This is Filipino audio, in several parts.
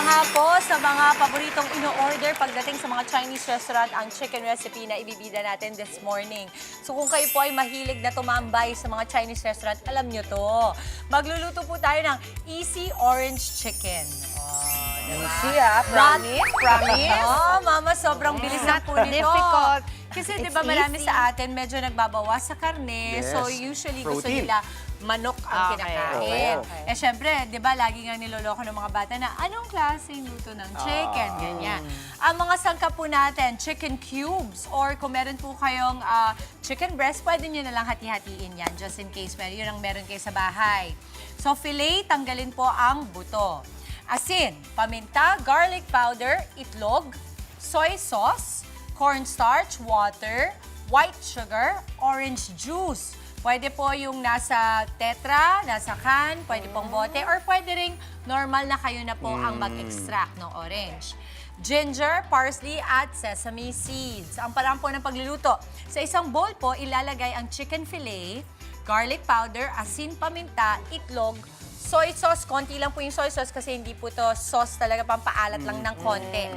nga po sa mga paboritong ino-order pagdating sa mga Chinese restaurant ang chicken recipe na ibibida natin this morning. So kung kayo po ay mahilig na tumambay sa mga Chinese restaurant, alam nyo to. Magluluto po tayo ng easy orange chicken. Easy promise? Promise? Oh, mama, sobrang bilis lang po nito. difficult. Kasi di It's ba marami easy. sa atin medyo nagbabawas sa karne. Yes. So usually gusto Protein. nila manok ang kinakain. Okay. Eh syempre, di ba lagi nga niloloko ng mga bata na anong klaseng luto ng chicken, ganyan. Ang mga sangkap po natin, chicken cubes or kung meron po kayong chicken breast, pwede nyo na lang hati-hatiin yan just in case yun ang meron kayo sa bahay. So fillet, tanggalin po ang buto. Asin, paminta, garlic powder, itlog, soy sauce, cornstarch, water, white sugar, orange juice. Pwede po yung nasa tetra, nasa can, pwede pong bote, or pwede ring normal na kayo na po ang mag-extract ng orange. Ginger, parsley, at sesame seeds. Ang paraan po ng pagluluto. Sa isang bowl po, ilalagay ang chicken fillet, garlic powder, asin, paminta, itlog, soy sauce. Konti lang po yung soy sauce kasi hindi po to sauce talaga, pampaalat lang ng konti.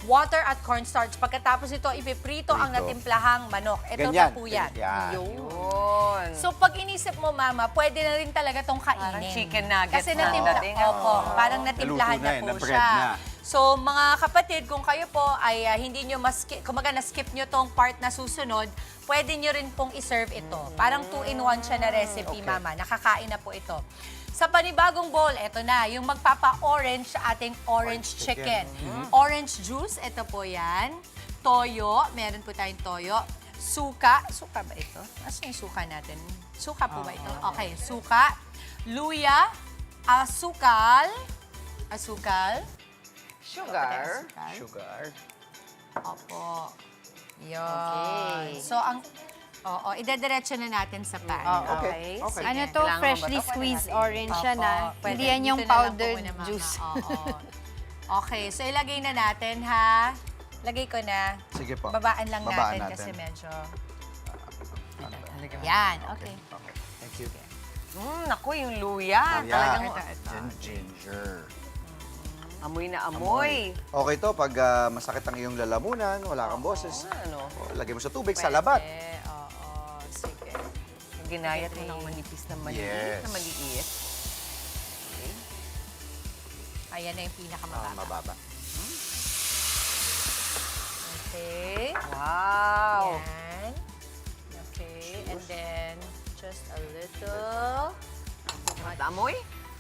Water at cornstarch. Pagkatapos ito, ipiprito ang natimplahang manok. Ito na po yan. Yun. So, pag inisip mo, mama, pwede na rin talaga tong kainin. Parang chicken nuggets Kasi na dating. opo, parang natimplahan Naluto na na eh, po na-bread siya. na. So, mga kapatid, kung kayo po ay hindi nyo kumaga na-skip nyo tong part na susunod, pwede nyo rin pong iserve ito. Parang 2-in-1 siya na recipe, mama. Nakakain na po ito. Sa panibagong bowl, ito na, yung magpapa-orange sa ating orange chicken. Orange juice, ito po yan. Toyo, meron po tayong toyo. Suka, suka ba ito? Asa yung suka natin? Suka po ba ito? Okay, suka. Luya, asukal. Asukal. Sugar. Sugar. Opo. Yun. Okay. So, idediretso na natin sa pan. Okay. Okay. Sige. Ano to, Kailangan freshly ba to? squeezed Pwede orange siya na. Pwede. Hindi yan yung Dito na lang po powdered muna, Mama. juice. Oo. Okay, so ilagay na natin, ha? Lagay ko na. Sige po. Babaan lang Babaan natin kasi medyo... Talaga. Yan, okay. Okay. Thank you. Naku, yung luya. Yan. Talagang Yan, ginger. amoy na amoy. Okay to pag masakit ang iyong lalamunan, wala kang boses. Ano? Lagay mo sa tubig, sa labat. Pwede, oo. Sige. Ginayat mo ng manipis na maliit. Yes. Na maliit. Ayan na yung pinakamababa. Mababa. Okay. Wow. Yan. Okay, and then just a little. Amoy?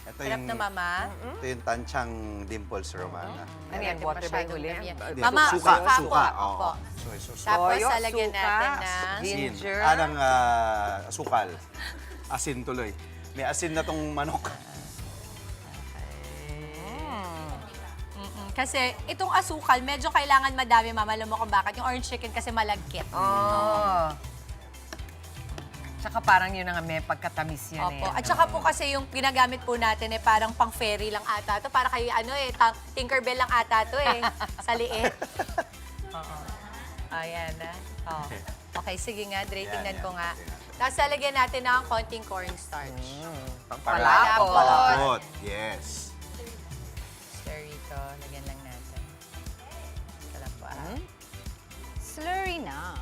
Ito Sarap na, Mama. Ito yung tansyang dimples, Romana. Ano yan? Water ba yung huli? Hindi, Mama, suka, suka po. suka. Opo. Oo. Soy sauce. Tapos, Toyo, lalagyan suka, natin ng... ginger. Anang sukal. Asin tuloy. May asin na tong manok. Kasi itong asukal, medyo kailangan madami, Mama. Alam mo kung bakit? Yung orange chicken kasi malagkit. Oh. Tsaka parang yun nga may pagkatamis yan Opo. eh. At saka po kasi yung ginagamit po natin eh parang pang fairy lang ata to. Para kayo Tinkerbell lang ata to eh. Sa liit. Oo. Ayan na. Oh. Okay, sige nga, Dre, tingnan ko nga. Tapos lalagyan natin ng konting cornstarch. Palapot. Palapot. Yes. Stir ito. Lagyan lang natin. Ito lang po. Slurry na.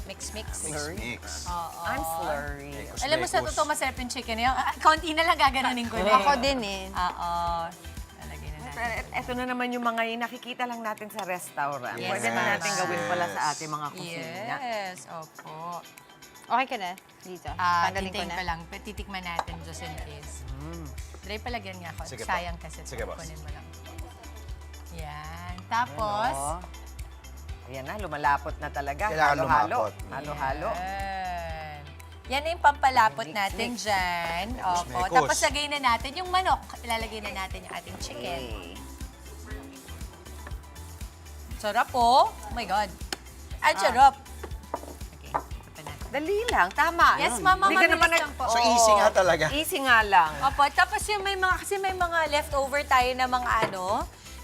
Mix, mix. Mix. Oo. I'm slurry. Alam mo, sa totoo, masarap yung chicken. Yung, konti na lang gaganunin ko na. Ako din eh. Oo. Lalagyan na natin. Ito na naman yung mga nakikita lang natin sa restaurant. Yes, Pwede na natin ma'am. gawin pala sa ating mga kusina. Yes, opo. Okay ka na? Dito. Tanggalin ko Tinting na. pa lang. Titikman natin just in case. Dre, palagyan nga ako. Sige po. Sayang kasi. Sige, boss. Kunin mo lang. Yan. Tapos, Ano? Ayan na, lumalapot na talaga. Kailangan Halo-halo. lumapot. Halo-halo. yan. Yan na yung pampalapot natin dyan. Opo. Mekos. Tapos lagay na natin yung manok. Ilalagay na natin yung ating chicken. Okay. Sarap po. Oh my God. Ang sarap. Okay. Ito pa natin. Dali lang, tama. Yes, Mama, Hindi ka naman mabilis lang po. So easy nga talaga. Easy nga lang. Opo, tapos yung kasi may mga leftover tayo na mga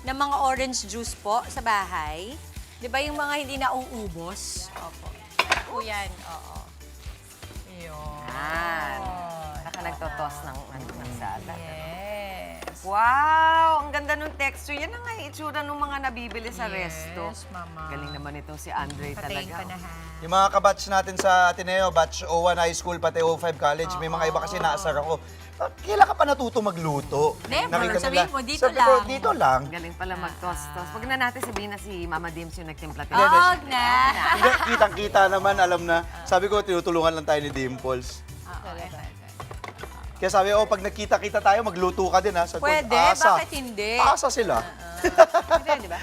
na mga orange juice po sa bahay. 'Di ba yung mga hindi na uubos? Opo. Po yan, oo. Yun. Yan. Saka nagtotos ng salad. Yes. Wow! Ang ganda ng texture. Yan ang nga yung itsura ng mga nabibili sa resto. Yes, Mama. Galing naman itong si Andre Patayin talaga. ka na, ha? Yung mga kabatch natin sa Ateneo, batch 01 high school, pati 05 college, may mga iba kasi naasar ako. Kailan ka pa natuto magluto? Never. Nakita Sabihin nila. mo, dito Sabi ko, lang. dito lang. Galing pala mag-toast-toast. Huwag na natin sabihin na si Mama Dims yung nagtimpla. Oh, na. Hindi, kitang-kita naman, alam na. Sabi ko, tinutulungan lang tayo ni Dimples. Kaya sabi ko, pag nagkita-kita tayo, magluto ka din ha. Sabi ko, Pwede, asa. bakit hindi? Asa sila. Pwede, di ba?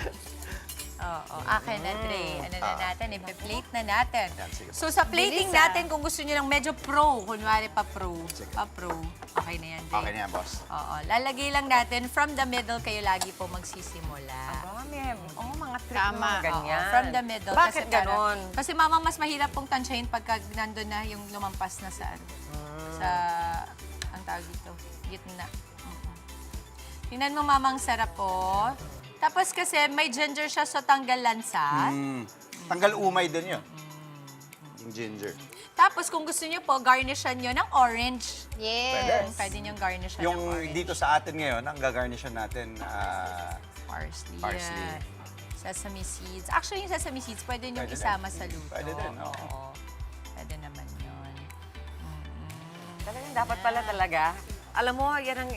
Oo, akin na, Dre. Ano na natin, ipi-plate na natin. sige. So, sa plating Bilis, natin, kung gusto nyo ng medyo pro, kunwari pa-pro, okay na yan, Dre. Okay na yan, boss. Oo, lalagay lang natin, from the middle kayo lagi po magsisimula. Mga trick Tama. na mga ganyan. Oo, from the middle. Bakit para- ganon? Kasi mama, mas mahirap pong tansyahin pagka nandun na yung lumampas na sa sa, ang tawag dito, gitna. Tingnan mo, mama, ang sarap po. Tapos kasi may ginger siya, so tanggal lansat. Tanggal umay din yun. Yung ginger. Tapos kung gusto niyo po, garnishan nyo ng orange. Yes. Pwede nyo garnishan Yung ng orange. dito sa atin ngayon, ang gagarnishan natin, Parsley. Parsley. Yan. Sesame seeds. Actually, yung sesame seeds, pwede nyo Pwede isama din. sa luto. Pwede din, oo. Pwede naman yun. Talagang dapat pala talaga. Alam mo, yan ang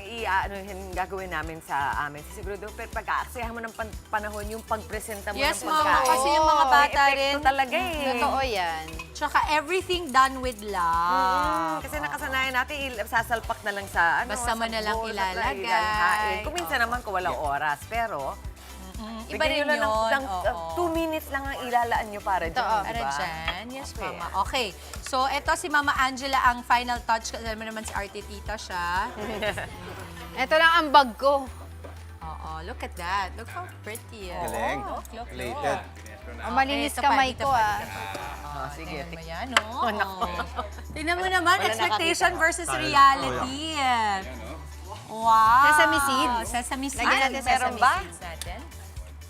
gagawin namin sa amin. Siguro doon, pero pag-aaksayahan mo ng panahon, yung pagpresenta mo Yes, ng Mama, pagkain. kasi yung mga bata May epekto rin. talaga eh. Totoo yan. Tsaka everything done with love. Kasi nakasanayan natin, sasalpak na lang sa Basta mo na lang bowl, ilalagay. ilalagay. Kung minsan naman kung walang oras, pero Iba rin bigyan yun. nyo lang Oo. 2 minutes lang ang ilalaan nyo para dyan, Totoo. di Para ba? dyan. Yes, Okay. Mama. Okay. So, eto si Mama Angela ang final touch. Kasi alam mo naman si Arte Tita siya. Ito lang ang bag ko. Oo. Look at that. Look how pretty. Galing. Look. Plated. Ang malinis Ito pa, kamay dito ko pa, ah. dito pa. sige. Tingnan mo yan, oh. Tingnan mo naman, expectation versus reality. Wow. Sesame seeds. Sesame seeds. Lagyan natin Meron sesame ba? seeds Natin.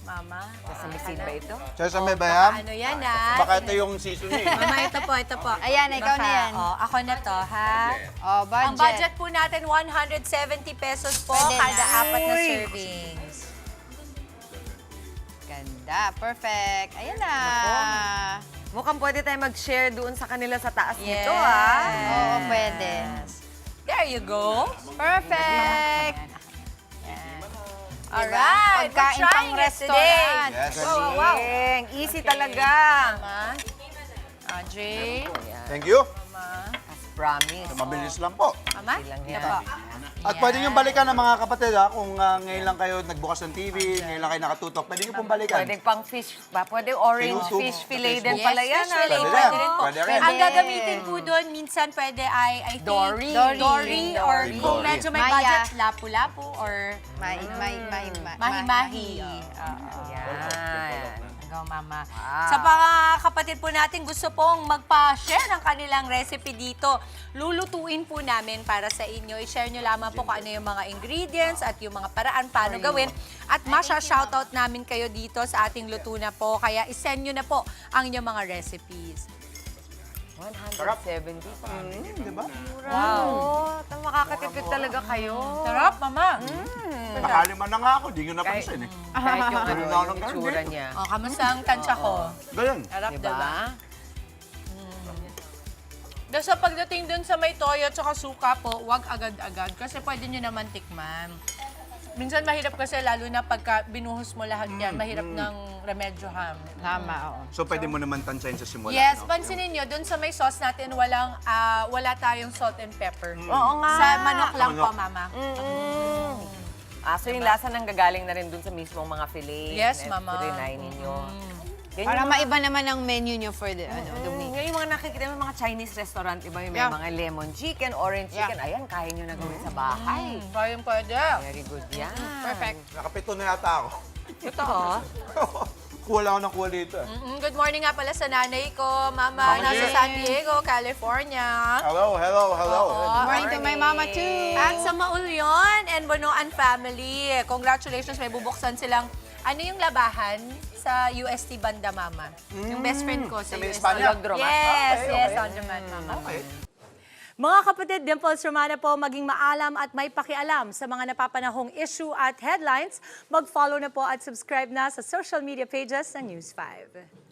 Mama. Sesame seed ba ito? Sesame ba yan? Ano yan, ah? Baka ito yung season niya eh. Mama, ito po, ito po. Ayan, ikaw na yan. Oh, ako na to, ha? Oh, budget. Ang budget po natin, 170 pesos po Pwede kada na. 4 na servings. Ganda. Perfect. Ayan na. Mukhang pwede tayo mag-share doon sa kanila sa taas Yes. nito, ah. Oo, pwede. There you go. Perfect. Alright, we're Pagkain trying pang it today. restaurant. Yes. Wow. Galing. Easy talaga. Mama. Audrey. Thank you. As promise. Mabilis lang po. Mama. Ilang Ito yan. po. At pwede nyo balikan ng mga kapatid ha, kung ngayon lang kayo nagbukas ng TV, ngayon lang kayo nakatutok, pwede nyo pong balikan. Pwede pang fish ba? Pwede orange YouTube, fish sa fillet Facebook. din pala yan. fish fillet. Pwede Pwede rin. rin po. Pwede rin. Ang gagamitin po doon, minsan pwede ay, I think, Dory. Dory, or Dory. kung medyo may Maya. budget, lapu-lapu, or mahi-mahi. Yan. Go, Mama. Wow. Sa mga kapatid po natin, gusto pong magpa-share ng kanilang recipe dito. Lulutuin po namin para sa inyo. I-share nyo lamang po kung ano yung mga ingredients at yung mga paraan paano gawin. At masya-shoutout namin kayo dito sa ating luto na po. Kaya isend nyo na po ang inyong mga recipes. 170. Di ba? Wow. Makakatipid talaga kayo. Sarap, Mama. Nakaliman na nga ako, di nyo napansin eh. Kahit yung Ganun na ako ng itsura karne. niya. O, kamusta ang tansya ko? Ganyan. Sarap, Diba? diba? Dahil sa pagdating dun sa may toyo at saka suka po, huwag agad-agad kasi pwede nyo naman tikman. Minsan mahirap kasi lalo na pagka binuhos mo lahat yan, mahirap ng remedyohan. Tama, oo. So pwede mo naman tansyahin sa simula. Yes, no? pansinin nyo, dun sa may sauce natin, wala tayong salt and pepper. Oo nga. Sa manok lang po, Manok. Mama. So yung lasa nang gagaling na rin dun sa mismong mga fillet. Yes, na Mama. Rinay ninyo. Ganyan Para yung mga- maiba naman ang menu nyo for the week. Ngayon yung mga nakikita mo mga Chinese restaurant, iba yung may Yeah. mga lemon chicken, orange Yeah. chicken. Ayan, kaya nyo na gawin sa bahay. Kayong pwede. Very good yan. Perfect. Nakapito na yata ako. Totoo. Kuha lang ako ng kuha dito. Good morning nga pala sa nanay ko, Mama, Mama nasa Jane. San Diego, California. Hello, hello, hello. Oo. Morning to my mama too. At sa Maulyon and Bonoan family, congratulations, may bubuksan silang, ano yung labahan sa UST Banda, Mama? Yung best friend ko sa Sa may UST. Espanya? Laundromat. Yes, Okay, yes, okay. laundromat, Mama. Okay. Mga kapatid, Dimples Romana po, maging maalam at may pakialam sa mga napapanahong issue at headlines. Mag-follow na po at subscribe na sa social media pages ng News 5.